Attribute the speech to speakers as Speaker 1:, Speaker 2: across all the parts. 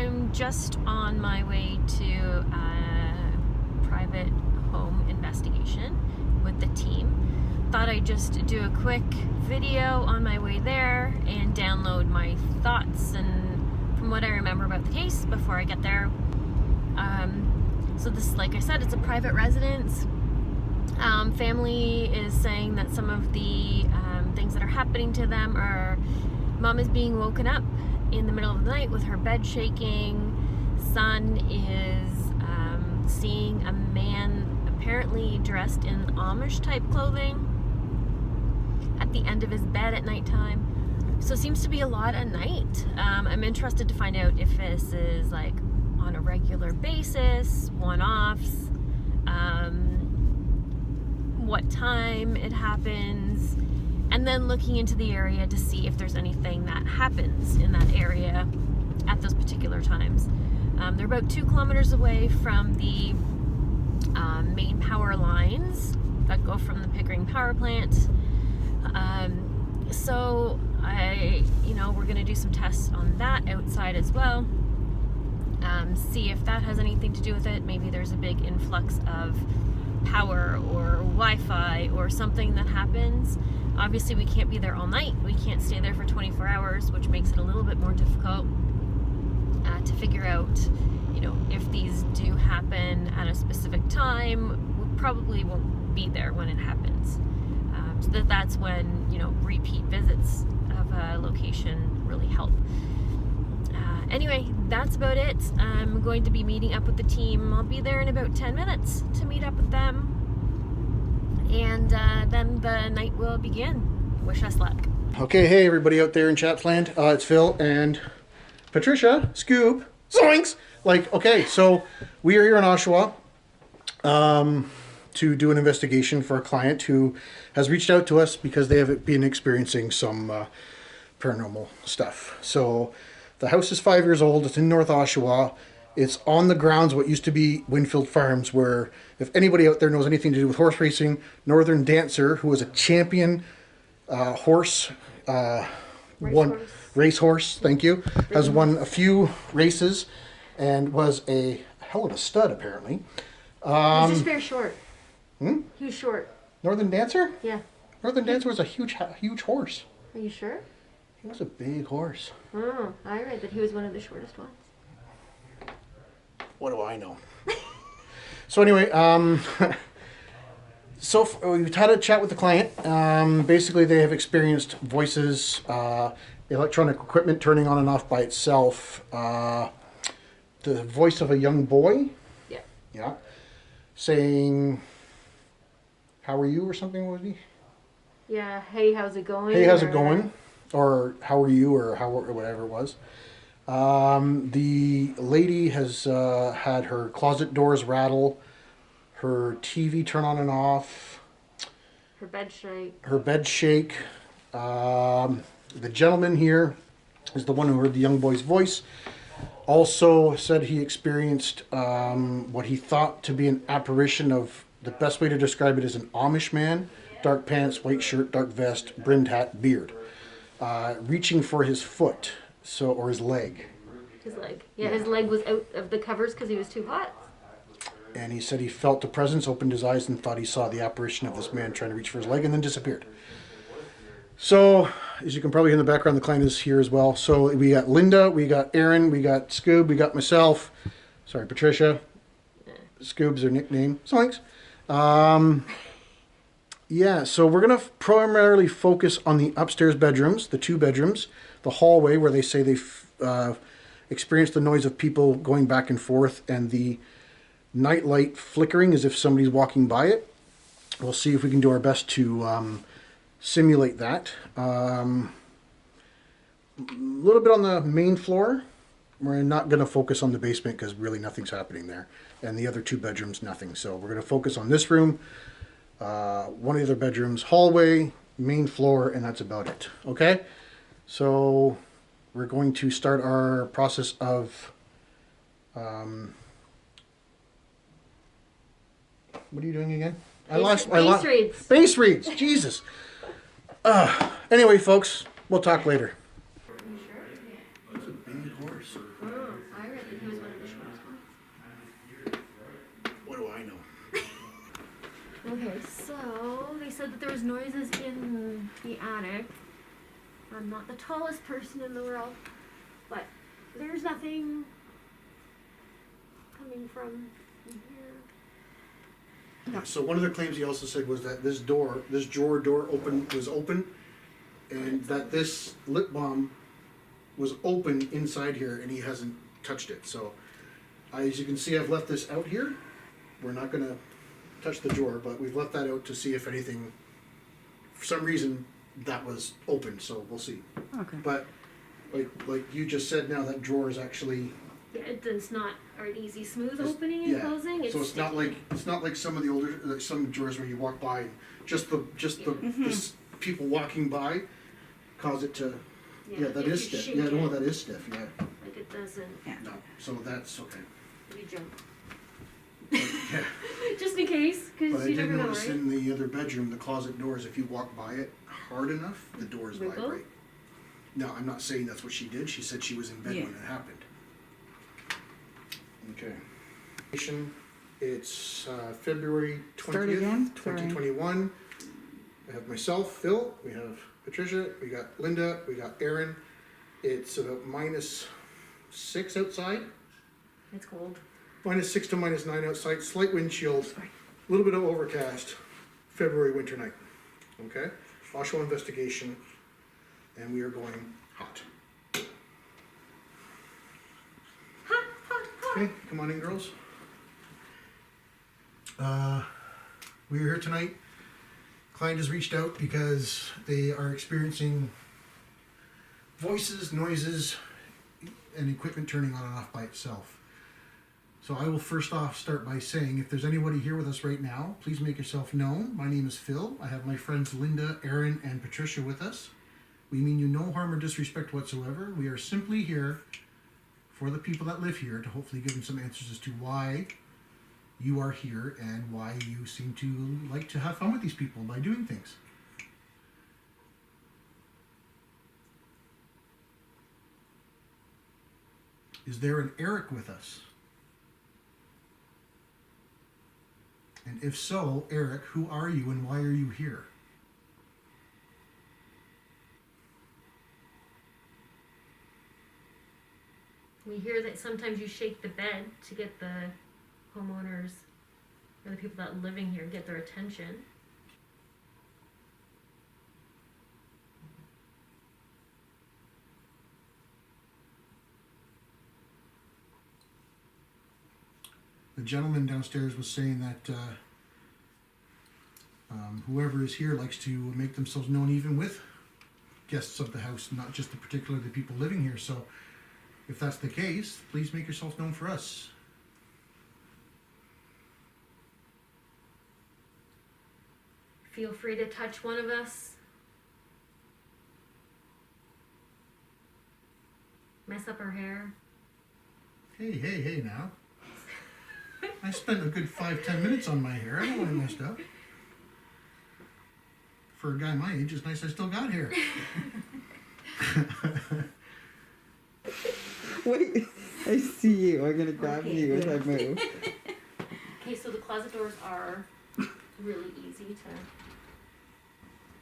Speaker 1: I'm just on my way to a private home investigation with the team. Thought I'd just do a quick video on my way there and download my thoughts and from what I remember about the case before I get there. So this, like I said, it's a private residence. Family is saying that some of the things that are happening to them are mom is being woken up in the middle of the night with her bed shaking. Son is seeing a man apparently dressed in Amish type clothing at the end of his bed at nighttime. So it seems to be a lot at night. I'm interested to find out if this is like on a regular basis, one-offs, what time it happens, and then looking into the area to see if there's anything that happens in that area at those particular times. They're about 2 kilometers away from the main power lines that go from the Pickering power plant. So we're going to do some tests on that outside as well. See if that has anything to do with it. Maybe there's a big influx of power or Wi-Fi or something that happens. Obviously we can't be there all night. We can't stay there for 24 hours, which makes it a little bit more difficult to figure out, if these do happen at a specific time. We probably won't be there when it happens. So that's when, repeat visits of a location really help. Anyway, that's about it. I'm going to be meeting up with the team. I'll be there in about 10 minutes to meet up with them. And then the night will begin. Wish us luck.
Speaker 2: Okay, hey everybody out there in CHAPS land. It's Phil and Patricia, Scoob, Zoinks! Okay, so we are here in Oshawa to do an investigation for a client who has reached out to us because they have been experiencing some paranormal stuff. So the house is 5 years old. It's in North Oshawa. It's on the grounds what used to be Winfield Farms, where if anybody out there knows anything to do with horse racing, Northern Dancer, who was a champion racehorse, thank you, has won a few races and was a hell of a stud apparently.
Speaker 3: He's just very short. He was short.
Speaker 2: Northern Dancer?
Speaker 3: Yeah.
Speaker 2: Northern Dancer was a huge horse.
Speaker 3: Are you sure?
Speaker 2: He was a big horse.
Speaker 3: Oh, I read that he was one of the shortest ones.
Speaker 2: What do I know? So anyway, we've had a chat with the client. Basically, they have experienced voices, electronic equipment turning on and off by itself, the voice of a young boy. Yeah. Saying, "How are you?" or something, was he?
Speaker 3: Yeah. Hey, how's it going?
Speaker 2: Hey, how's it going? Or how are you? Or how, or whatever it was. The lady has had her closet doors rattle, her TV turn on and off,
Speaker 3: her bed shake.
Speaker 2: The gentleman here is the one who heard the young boy's voice. Also said he experienced what he thought to be an apparition of, the best way to describe it is an Amish man, dark pants, white shirt, dark vest, brimmed hat, beard, reaching for his foot. Or his leg.
Speaker 3: His leg. Yeah, his leg was out of the covers because he was too hot.
Speaker 2: And he said he felt the presence, opened his eyes, and thought he saw the apparition of this man trying to reach for his leg, and then disappeared. So, as you can probably hear in the background, the client is here as well. So we got Linda, we got Aaron, we got Scoob, we got myself. Sorry, Patricia. Scoob's her nickname. Thanks. Yeah, so we're going to primarily focus on the upstairs bedrooms, the 2 bedrooms, the hallway where they say they've experienced the noise of people going back and forth, and the night light flickering as if somebody's walking by it. We'll see if we can do our best to simulate that. A little bit on the main floor. We're not going to focus on the basement because really nothing's happening there. And the other 2 bedrooms, nothing. So we're going to focus on this room, one of the other bedrooms, hallway, main floor, and that's about it. Okay? So we're going to start our process of, what are you doing again?
Speaker 3: Base reads.
Speaker 2: Base reads, Jesus. Anyway, folks, we'll talk later.
Speaker 3: Are you sure? That's a big horse. Oh, I read So they said that there was noises in the attic. I'm not the tallest person in the world, but there's nothing coming from here.
Speaker 2: Yeah, so one of the claims he also said was that this drawer door was open, and that this lip balm was open inside here, and he hasn't touched it. So, as you can see, I've left this out here. We're not gonna touch the drawer, but we've left that out to see if anything, for some reason, that was open. So we'll see.
Speaker 4: Okay.
Speaker 2: But like you just said, now that drawer is actually.
Speaker 3: Yeah, it's not an easy, smooth
Speaker 2: It's-
Speaker 3: opening and
Speaker 2: yeah.
Speaker 3: closing.
Speaker 2: So it's not like some of the older some drawers where you walk by and just the people walking by cause it to that
Speaker 3: if
Speaker 2: is
Speaker 3: you
Speaker 2: stiff.
Speaker 3: shake
Speaker 2: Yeah, no,
Speaker 3: it,
Speaker 2: that is stiff. Yeah,
Speaker 3: like it doesn't.
Speaker 4: Yeah.
Speaker 2: no. So that's okay.
Speaker 3: You jump.
Speaker 2: But, yeah,
Speaker 3: Just in case,
Speaker 2: but
Speaker 3: because
Speaker 2: I
Speaker 3: you
Speaker 2: did
Speaker 3: never know,
Speaker 2: notice
Speaker 3: right?
Speaker 2: in the other bedroom, the closet doors, if you walk by it hard enough, the doors
Speaker 3: Wiggle?
Speaker 2: vibrate. No, I'm not saying that's what she did. She said she was in bed
Speaker 4: Yeah.
Speaker 2: when it happened. Okay. It's February
Speaker 4: Start
Speaker 2: 20th,
Speaker 4: again? Sorry.
Speaker 2: 2021. We have myself, Phil, we have Patricia, we got Linda, we got Aaron. It's about -6 outside,
Speaker 3: It's cold.
Speaker 2: -6 to -9 outside, slight wind chill, a little bit of overcast, February winter night. Okay? Oshawa investigation, and we are going hot. Okay, come on in, girls. We are here tonight. Client has reached out because they are experiencing voices, noises, and equipment turning on and off by itself. So I will first off start by saying, if there's anybody here with us right now, please make yourself known. My name is Phil. I have my friends Linda, Aaron, and Patricia with us. We mean you no harm or disrespect whatsoever. We are simply here for the people that live here to hopefully give them some answers as to why you are here and why you seem to like to have fun with these people by doing things. Is there an Eric with us? And if so, Eric, who are you and why are you here?
Speaker 3: We hear that sometimes you shake the bed to get the homeowners or the people that are living here get their attention.
Speaker 2: The gentleman downstairs was saying that whoever is here likes to make themselves known even with guests of the house, not just the people living here. So if that's the case, please make yourself known for us.
Speaker 3: Feel free to touch one of us. Mess up our hair.
Speaker 2: Hey now. I spent a good 5-10 minutes on my hair. I don't want it messed up. For a guy my age, it's nice I still got hair.
Speaker 4: Wait, I see you. I'm gonna grab
Speaker 3: Okay,
Speaker 4: you as I
Speaker 3: good.
Speaker 4: move.
Speaker 3: Okay, so the closet doors are really easy to,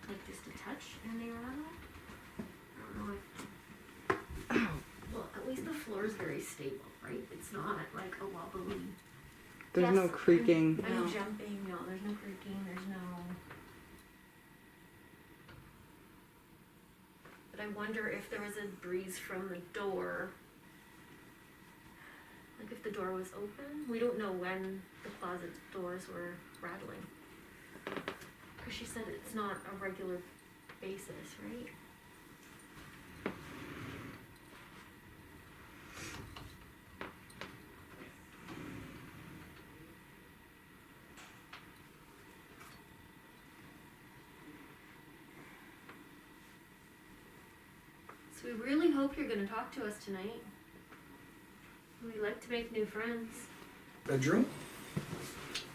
Speaker 3: like, just to touch, and they rattle. I don't know if, well, at least the floor is very stable, right? It's not like a wobbly.
Speaker 4: There's
Speaker 3: Yes,
Speaker 4: no creaking.
Speaker 3: I'm
Speaker 4: No.
Speaker 3: jumping, no, there's no creaking, there's no. But I wonder if there was a breeze from the door. Like if the door was open. We don't know when the closet doors were rattling. Because she said it's not a regular basis, right? So we really hope you're going to talk to us tonight. We like to make new friends.
Speaker 2: Bedroom,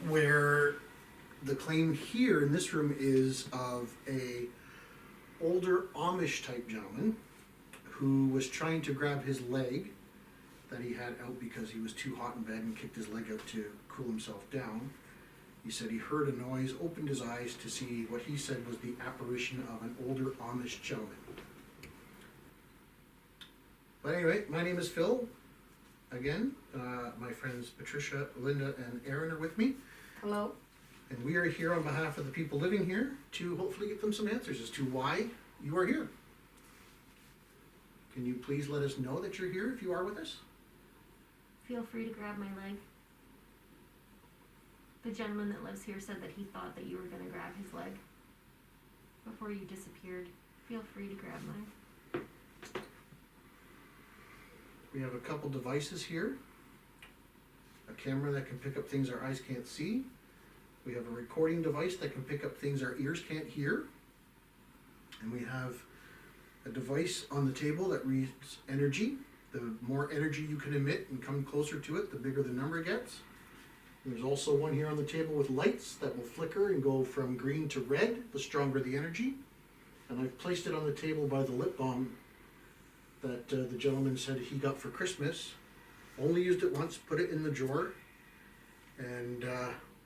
Speaker 2: where the claim here in this room is of a older Amish type gentleman who was trying to grab his leg that he had out because he was too hot in bed and kicked his leg out to cool himself down. He said he heard a noise, opened his eyes to see what he said was the apparition of an older Amish gentleman. But anyway, my name is Phil. Again, my friends Patricia, Linda, and Aaron are with me.
Speaker 3: Hello.
Speaker 2: And we are here on behalf of the people living here to hopefully get them some answers as to why you are here. Can you please let us know that you're here if you are with us?
Speaker 3: Feel free to grab my leg. The gentleman that lives here said that he thought that you were going to grab his leg before you disappeared. Feel free to grab mine.
Speaker 2: We have a couple devices here. A camera that can pick up things our eyes can't see. We have a recording device that can pick up things our ears can't hear. And we have a device on the table that reads energy. The more energy you can emit and come closer to it, the bigger the number gets. There's also one here on the table with lights that will flicker and go from green to red, the stronger the energy. And I've placed it on the table by the lip balm that the gentleman said he got for Christmas. Only used it once, put it in the drawer. And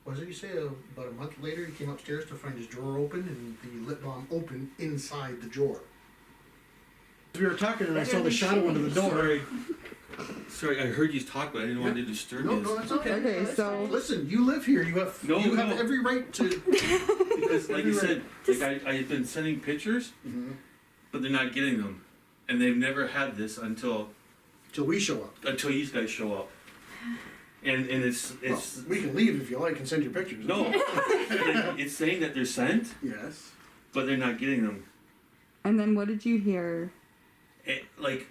Speaker 2: what did he say? About a month later, he came upstairs to find his drawer open and the lip balm open inside the drawer. We were talking and I saw the shadow under the door.
Speaker 5: Sorry, I heard you talk, but I didn't want to disturb
Speaker 2: No,
Speaker 5: you.
Speaker 2: no, that's okay.
Speaker 4: Okay, so
Speaker 2: Listen, you live here. You have
Speaker 5: No,
Speaker 2: you have
Speaker 5: no.
Speaker 2: every right to.
Speaker 5: Because, like
Speaker 2: Every
Speaker 5: you said,
Speaker 2: right.
Speaker 5: I had been sending pictures,
Speaker 2: Mhm.
Speaker 5: but they're not getting them, and they've never had this until
Speaker 2: Till we show up.
Speaker 5: you guys show up, and it's
Speaker 2: Well, we can leave if you like and send your pictures.
Speaker 5: no, it's saying that they're sent,
Speaker 2: Yes.
Speaker 5: but they're not getting them.
Speaker 4: and then what did you hear?
Speaker 5: Like,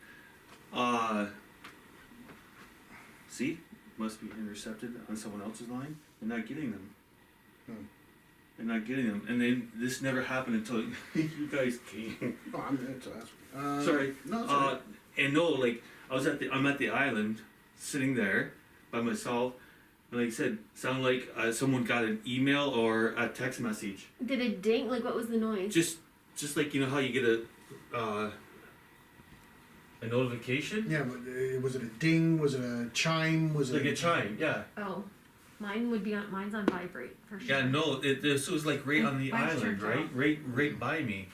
Speaker 5: see, must be intercepted on someone else's line. They're not getting them.
Speaker 2: Hmm.
Speaker 5: They're not getting them, and then this never happened until you guys came.
Speaker 2: Oh, I'm going to ask.
Speaker 5: Sorry.
Speaker 2: No, it's all right.
Speaker 5: And no, like I'm at the island, sitting there by myself. And like I said, sound like someone got an email or a text message.
Speaker 3: Did it ding? Like, what was the noise?
Speaker 5: Just like you know how you get a notification,
Speaker 2: Yeah, but was it a ding? Was it a chime? Was
Speaker 5: like
Speaker 2: it
Speaker 5: a chime. Yeah.
Speaker 3: Oh, mine would be on. Mine's on vibrate for sure.
Speaker 5: Yeah. No, this was like right on the
Speaker 3: Mine's
Speaker 5: island,
Speaker 3: turned off.
Speaker 5: right by me.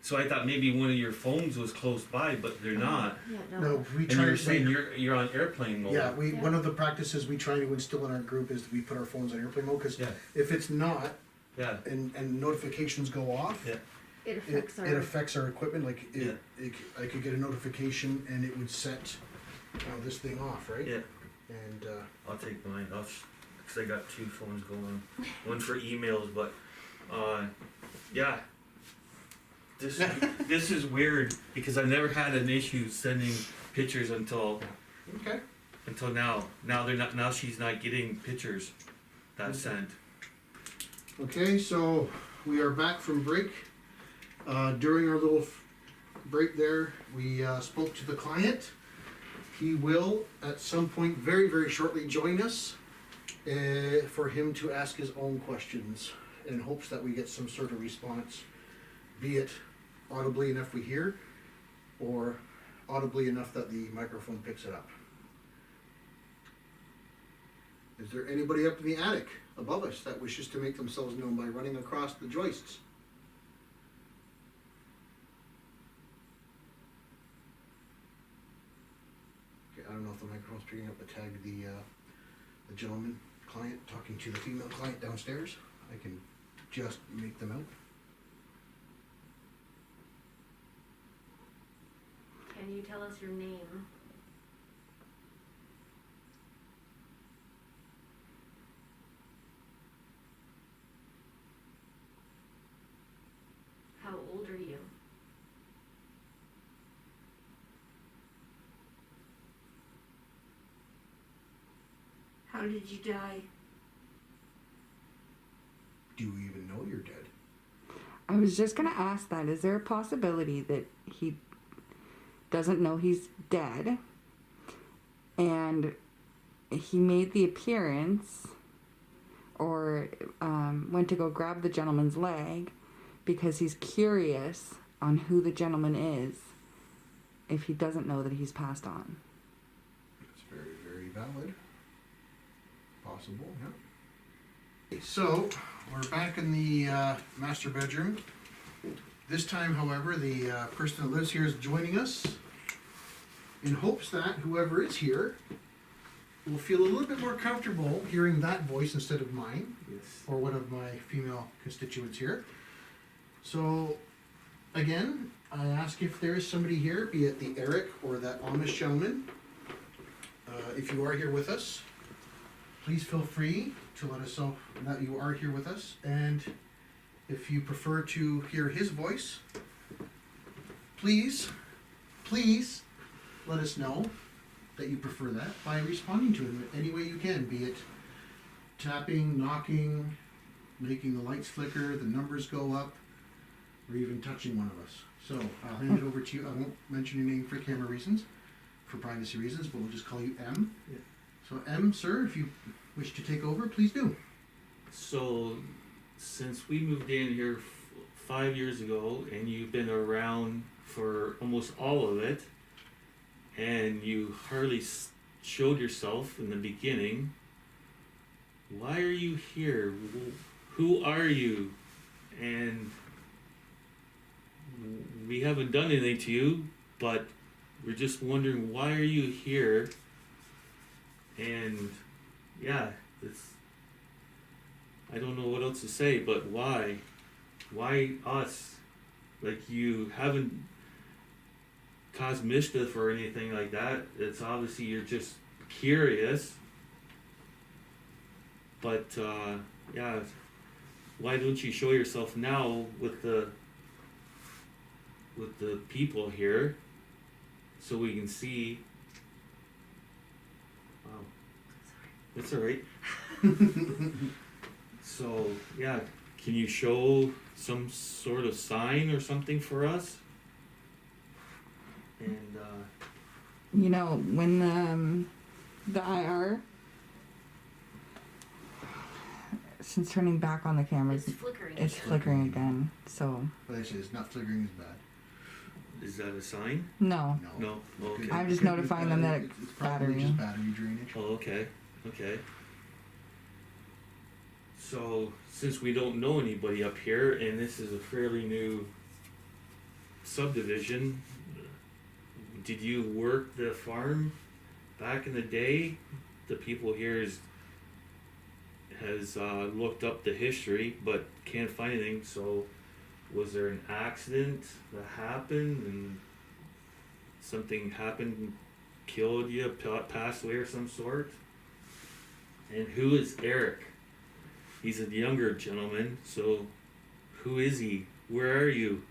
Speaker 5: So I thought maybe one of your phones was close by, but they're not.
Speaker 3: Yeah, no.
Speaker 2: No, we
Speaker 5: And
Speaker 2: try
Speaker 5: you were
Speaker 2: to
Speaker 5: saying you're on airplane mode.
Speaker 2: Yeah,
Speaker 3: Yeah.
Speaker 2: one of the practices we try to instill in our group is we put our phones on airplane mode because
Speaker 5: Yeah.
Speaker 2: if it's not
Speaker 5: Yeah.
Speaker 2: and notifications go off,
Speaker 5: Yeah.
Speaker 3: It affects our.
Speaker 2: it affects our equipment. Like
Speaker 5: Yeah.
Speaker 2: I could get a notification and it would set this thing off, right?
Speaker 5: Yeah.
Speaker 2: And
Speaker 5: I'll take mine. Because I got two phones going. One for emails, but yeah. This is weird because I never had an issue sending pictures until
Speaker 2: okay.
Speaker 5: now. Now they're not. Now she's not getting pictures that sent.
Speaker 2: Okay, so we are back from break. During our little break there, we spoke to the client. He will, at some point very, very shortly, join us for him to ask his own questions in hopes that we get some sort of response, be it audibly enough we hear or audibly enough that the microphone picks it up. Is there anybody up in the attic above us that wishes to make themselves known by running across the joists? Okay, I don't know if the microphone's picking up the tag, the gentleman client talking to the female client downstairs. I can just make them out.
Speaker 3: Can you tell us your name? How old are you? How did you die?
Speaker 2: Do you even know you're dead?
Speaker 4: I was just gonna ask that. Is there a possibility that he doesn't know he's dead and he made the appearance or went to go grab the gentleman's leg because he's curious on who the gentleman is if he doesn't know that he's passed on?
Speaker 2: It's very, very valid. Possible, yeah. So, we're back in the master bedroom. This time, however, the person that lives here is joining us in hopes that whoever is here will feel a little bit more comfortable hearing that voice instead of mine,
Speaker 5: Yes.
Speaker 2: or one of my female constituents here. So, again, I ask if there is somebody here, be it the Eric or that Amish gentleman. If you are here with us, please feel free to let us know that you are here with us. And if you prefer to hear his voice, please let us know that you prefer that by responding to him any way you can, be it tapping, knocking, making the lights flicker, the numbers go up, or even touching one of us. So I'll hand it over to you. I won't mention your name for camera reasons, for privacy reasons, but we'll just call you M.
Speaker 5: Yeah.
Speaker 2: So M, sir, if you wish to take over, please do.
Speaker 5: So, since we moved in here 5 years ago, and you've been around for almost all of it, and you hardly showed yourself in the beginning, why are you here? Who are you? And we haven't done anything to you, but we're just wondering, why are you here? And yeah, I don't know what else to say, but why? Why us? Like, you haven't caused mischief or anything like that. It's obviously you're just curious. But yeah, why don't you show yourself now with the people here, so we can see? Wow, it's all right. So yeah, can you show some sort of sign or something for us? And
Speaker 4: You know, when the IR, since turning back on the cameras,
Speaker 3: It's flickering.
Speaker 4: it's flickering again. So
Speaker 2: But I say it's not flickering as bad.
Speaker 5: is that a sign?
Speaker 4: no.
Speaker 5: No. Okay.
Speaker 4: I'm just notifying them that
Speaker 2: it's probably
Speaker 4: battery.
Speaker 2: just battery drainage.
Speaker 5: Oh, okay. Okay. So, since we don't know anybody up here, and this is a fairly new subdivision, did you work the farm back in the day? The people here has looked up the history, but can't find anything. So, was there an accident that happened, and something happened, killed you, passed away, or some sort? And who is Eric? He's a younger gentleman, so who is he? Where are you?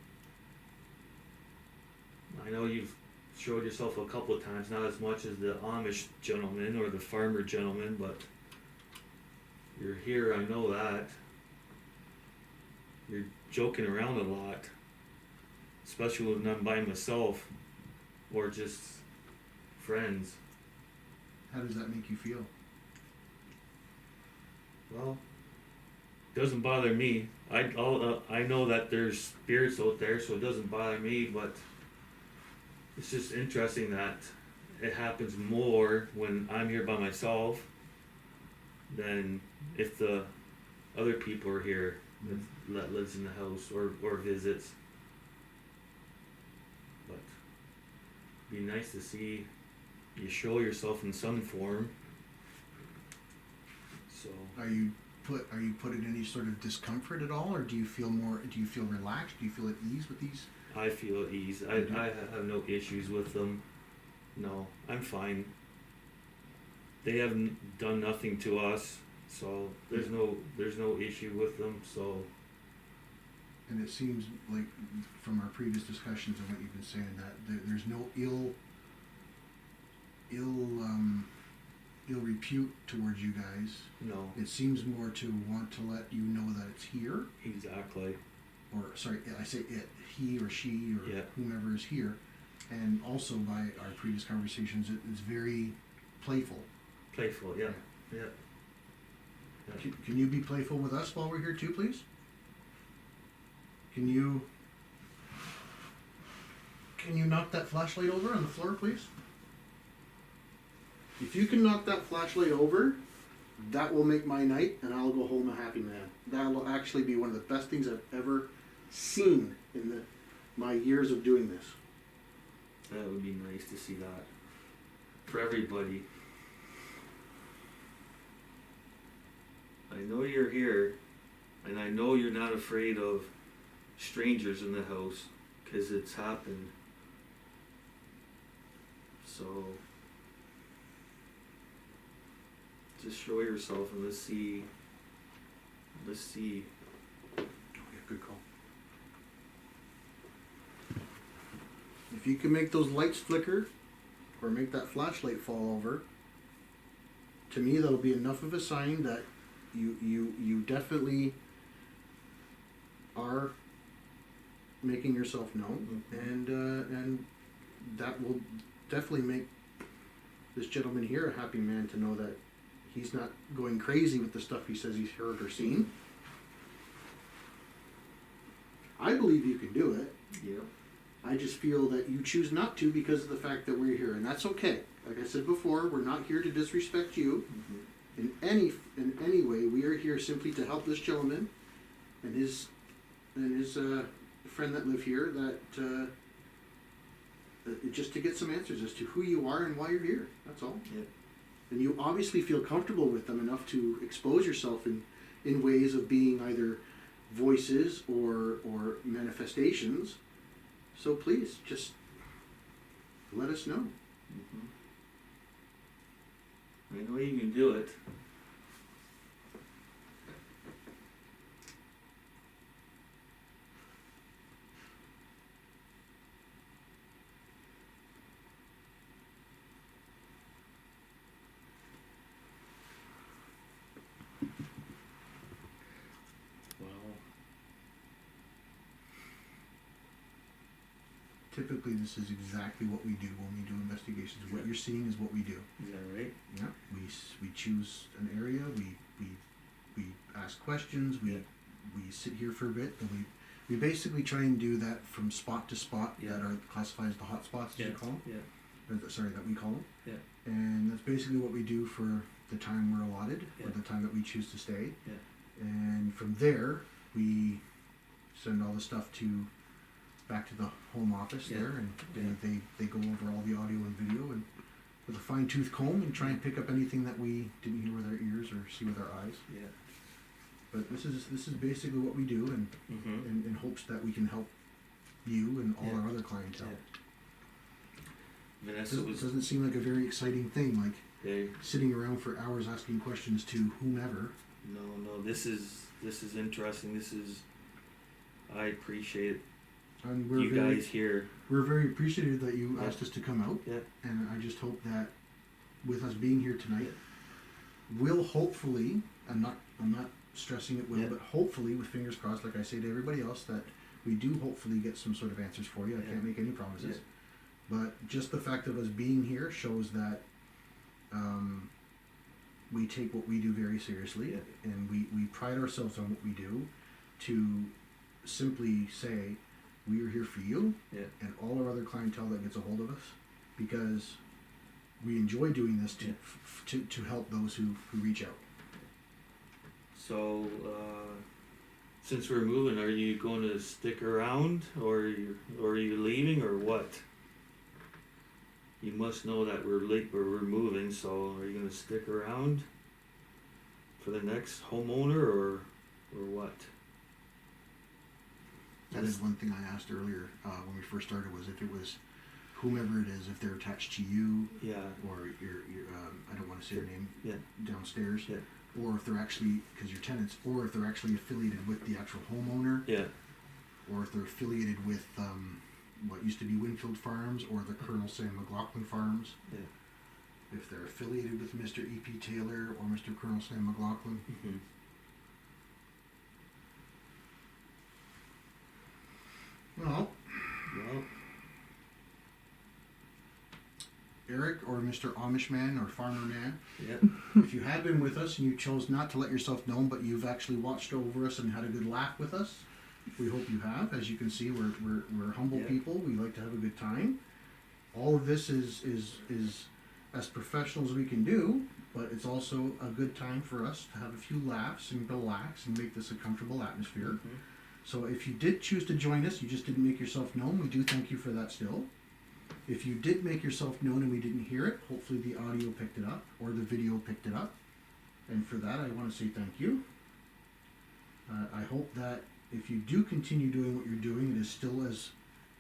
Speaker 5: I know you've showed yourself a couple of times, not as much as the Amish gentleman or the farmer gentleman, but you're here, I know that. You're joking around a lot, especially when I'm by myself or just friends.
Speaker 2: How does that make you feel?
Speaker 5: Well, doesn't bother me. I know that there's spirits out there, so it doesn't bother me, but it's just interesting that it happens more when I'm here by myself than if the other people are here that lives in the house or visits. But it'd be nice to see you show yourself in some form. So
Speaker 2: Are you put in any sort of discomfort at all, or do you feel relaxed? Do you feel at ease with these?
Speaker 5: I feel at ease. I have no issues with them. No, I'm fine. They haven't done nothing to us, so there's no issue with them. So
Speaker 2: And it seems like from our previous discussions and what you've been saying that there's no ill repute towards you guys.
Speaker 5: no,
Speaker 2: It seems more to want to let you know that it's here,
Speaker 5: exactly.
Speaker 2: or sorry, I say it, he or she or
Speaker 5: Yeah.
Speaker 2: whomever is here, and also by our previous conversations, it's very playful.
Speaker 5: Playful, yeah, yeah.
Speaker 2: Can you be playful with us while we're here too, please? Can you knock that flashlight over on the floor, please? If you can knock that flashlight over, that will make my night, and I'll go home a happy man. That'll actually be one of the best things I've ever seen in my years of doing this.
Speaker 5: That would be nice to see that for everybody. I know you're here, and I know you're not afraid of strangers in the house, because it's happened. So, just show yourself and let's see.
Speaker 2: Yeah, good call. If you can make those lights flicker, or make that flashlight fall over, to me that'll be enough of a sign that you definitely are making yourself known, and that will definitely make this gentleman here a happy man to know that he's not going crazy with the stuff he says he's heard or seen. I believe you can do it.
Speaker 5: Yeah.
Speaker 2: I just feel that you choose not to because of the fact that we're here, and that's okay. Like I said before, we're not here to disrespect you in any way. We are here simply to help this gentleman and his friend that live here, that just to get some answers as to who you are and why you're here. That's all.
Speaker 5: Yep.
Speaker 2: And you obviously feel comfortable with them enough to expose yourself in ways of being either voices or manifestations. So please, just let us know.
Speaker 5: I know you can do it.
Speaker 2: Typically, this is exactly what we do when we do investigations. What you're seeing is what we do.
Speaker 5: Is that right?
Speaker 2: Yeah, we choose an area. We ask questions. We sit here for a bit, and we basically try and do that from spot to spot that are classified as the hot spots, as you call them.
Speaker 5: Yeah.
Speaker 2: That we call them.
Speaker 5: Yeah.
Speaker 2: And that's basically what we do for the time we're allotted, or the time that we choose to stay.
Speaker 5: Yeah.
Speaker 2: And from there, we send all the stuff back to the home office there, and they go over all the audio and video and with a fine-tooth comb and try and pick up anything that we didn't hear with our ears or see with our eyes.
Speaker 5: Yeah.
Speaker 2: But this is basically what we do, and in hopes that we can help you and all our other clientele.
Speaker 5: Vanessa
Speaker 2: Doesn't seem like a very exciting thing, like
Speaker 5: Hey.
Speaker 2: sitting around for hours asking questions to whomever.
Speaker 5: No, this is interesting. I appreciate it.
Speaker 2: And
Speaker 5: You guys here.
Speaker 2: we're very appreciative that you asked us to come out.
Speaker 5: Yeah.
Speaker 2: And I just hope that with us being here tonight, we'll hopefully, I'm not stressing it will, but hopefully, with fingers crossed, like I say to everybody else, that we do hopefully get some sort of answers for you. I can't make any promises. But just the fact of us being here shows that we take what we do very seriously, and we pride ourselves on what we do to simply say, we are here for you and all our other clientele that gets a hold of us, because we enjoy doing this to help those who reach out.
Speaker 5: So, since we're moving, are you going to stick around, or are you leaving, or what? You must know that we're moving. So, are you going to stick around for the next homeowner, or what?
Speaker 2: That is one thing I asked earlier when we first started, was if it was whomever it is, if they're attached to you, or your I don't want to say your name downstairs, or if they're actually, because you're tenants, or if they're actually affiliated with the actual homeowner, or if they're affiliated with what used to be Winfield Farms or the Colonel Sam McLaughlin Farms. If they're affiliated with Mr. E.P. Taylor or Mr. Colonel Sam McLaughlin. Well, Eric or Mr. Amish Man or Farmer Man, if you had been with us and you chose not to let yourself know, but you've actually watched over us and had a good laugh with us, we hope you have. As you can see, we're humble people. We like to have a good time. All of this is as professional as we can do, but it's also a good time for us to have a few laughs and relax and make this a comfortable atmosphere. So if you did choose to join us, you just didn't make yourself known, we do thank you for that still. If you did make yourself known and we didn't hear it, hopefully the audio picked it up or the video picked it up. And for that, I want to say thank you. I hope that if you do continue doing what you're doing, it is still as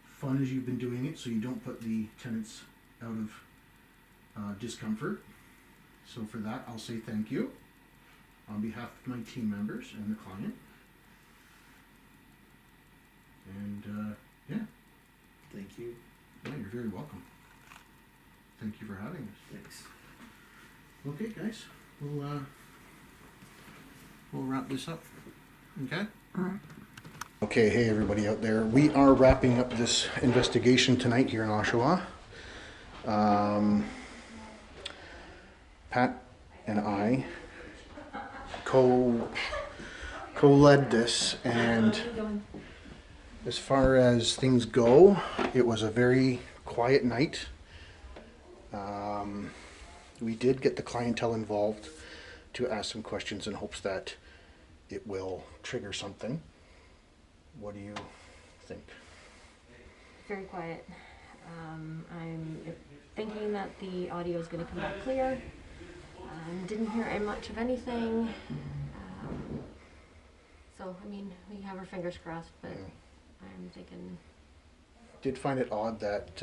Speaker 2: fun as you've been doing it, so you don't put the tenants out of discomfort. So for that, I'll say thank you on behalf of my team members and the client. And yeah,
Speaker 5: Thank you.
Speaker 2: yeah, you're very welcome. Thank you for having us.
Speaker 5: Thanks.
Speaker 2: Okay, guys, we'll wrap this up. Okay.
Speaker 4: All right.
Speaker 2: Okay, hey everybody out there. We are wrapping up this investigation tonight here in Oshawa. Pat and I co-led this, and as far as things go, it was a very quiet night. We did get the clientele involved to ask some questions in hopes that it will trigger something. What do you think?
Speaker 3: Very quiet. I'm thinking that the audio is going to come out clear. Didn't hear much of anything. So, I mean, we have our fingers crossed, but I'm thinking...
Speaker 2: Did find it odd that,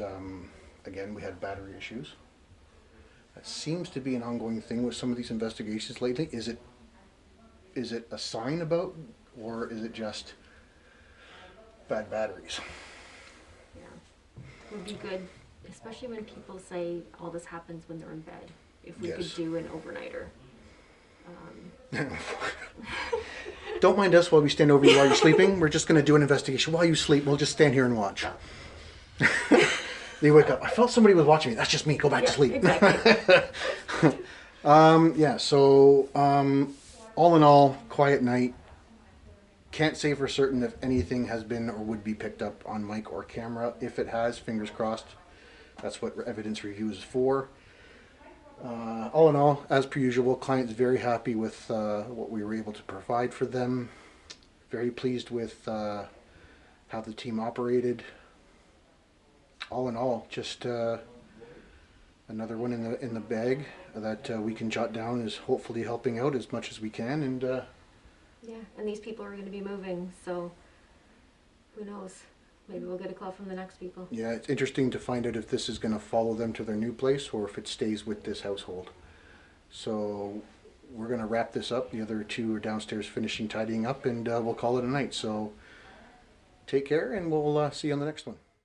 Speaker 2: again, we had battery issues. That seems to be an ongoing thing with some of these investigations lately. Is it a sign about, or is it just bad batteries?
Speaker 3: Yeah, would be good, especially when people say all this happens when they're in bed. If we could
Speaker 2: Yes.
Speaker 3: do an overnighter.
Speaker 2: Don't mind us while we stand over you while you're sleeping. We're just going to do an investigation while you sleep. We'll just stand here and watch. They wake up. I felt somebody was watching me. That's just me. Go back to sleep.
Speaker 3: Exactly.
Speaker 2: Yeah. So all in all, quiet night. Can't say for certain if anything has been or would be picked up on mic or camera. If it has, fingers crossed. That's what evidence review is for. All in all, as per usual, client's very happy with what we were able to provide for them. Very pleased with how the team operated. All in all, just another one in the bag that we can jot down is hopefully helping out as much as we can. And
Speaker 3: Yeah, and these people are going to be moving, so who knows? Maybe we'll get a call from the next people.
Speaker 2: yeah, it's interesting to find out if this is going to follow them to their new place or if it stays with this household. So we're going to wrap this up. The other two are downstairs finishing tidying up, and we'll call it a night. So take care, and we'll see you on the next one.